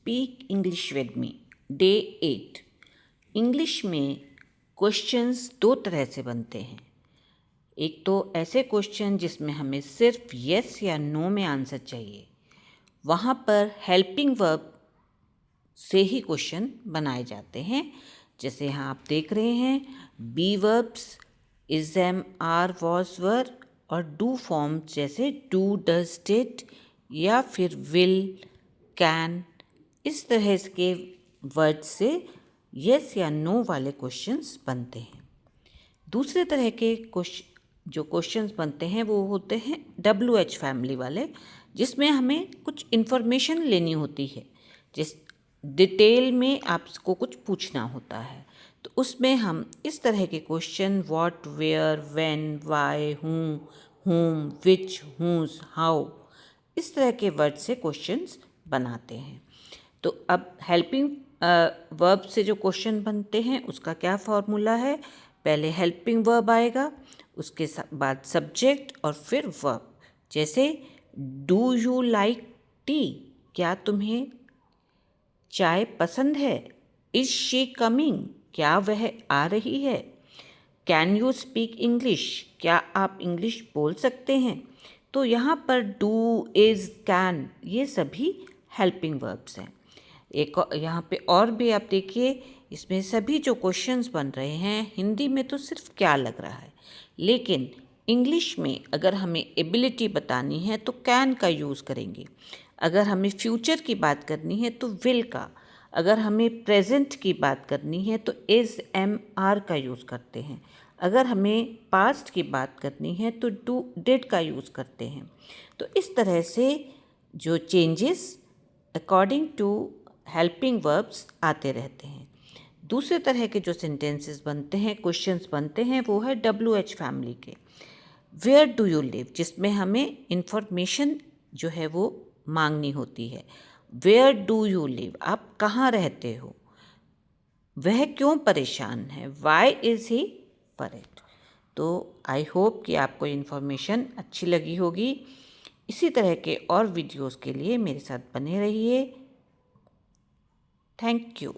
Speak English with me day 8। English में questions दो तरह से बनते हैं। एक तो ऐसे क्वेश्चन जिसमें हमें सिर्फ यस या नो में आंसर चाहिए, वहाँ पर हेल्पिंग वर्ब से ही क्वेश्चन बनाए जाते हैं। जैसे यहाँ आप देख रहे हैं, be verbs is, am, are, was, were और डू फॉर्म जैसे डू, डज, डिड या फिर विल, कैन, इस तरह के वर्ड से यस या नो वाले क्वेश्चंस बनते हैं। दूसरे तरह के जो क्वेश्चंस बनते हैं वो होते हैं WH फैमिली वाले, जिसमें हमें कुछ इन्फॉर्मेशन लेनी होती है, जिस डिटेल में आपको कुछ पूछना होता है। तो उसमें हम इस तरह के question what, where, when, why, whom, which, whose, how, इस तरह के वर्ड से क्वेश्चंस बनाते हैं। तो अब हेल्पिंग वर्ब से जो क्वेश्चन बनते हैं उसका क्या फॉर्मूला है? पहले हेल्पिंग वर्ब आएगा, उसके बाद सब्जेक्ट और फिर वर्ब। जैसे डू यू लाइक टी, क्या तुम्हें चाय पसंद है? इज शी कमिंग, क्या वह आ रही है? कैन यू स्पीक इंग्लिश, क्या आप इंग्लिश बोल सकते हैं? तो यहाँ पर डू, इज़, कैन, ये सभी हेल्पिंग वर्ब्स हैं। एक यहाँ पे और भी आप देखिए, इसमें सभी जो क्वेश्चंस बन रहे हैं, हिंदी में तो सिर्फ क्या लग रहा है, लेकिन इंग्लिश में अगर हमें एबिलिटी बतानी है तो कैन का यूज़ करेंगे। अगर हमें फ्यूचर की बात करनी है तो विल का। अगर हमें प्रेजेंट की बात करनी है तो इज़, एम, आर का यूज़ करते हैं। अगर हमें पास्ट की बात करनी है तो डू, डिड का यूज़ करते हैं। तो इस तरह से जो changes according to helping verbs आते रहते हैं। दूसरे तरह के जो सेंटेंसेस बनते हैं, क्वेश्चंस बनते हैं, वो है WH फैमिली के। वेयर डू यू लिव, जिसमें हमें इंफॉर्मेशन जो है वो मांगनी होती है। वेयर डू यू लिव, आप कहाँ रहते हो? वह क्यों परेशान है? Why is he worried? तो आई होप कि आपको इन्फॉर्मेशन अच्छी लगी होगी। इसी तरह के और वीडियोस के लिए मेरे साथ बने रहिए। Thank you.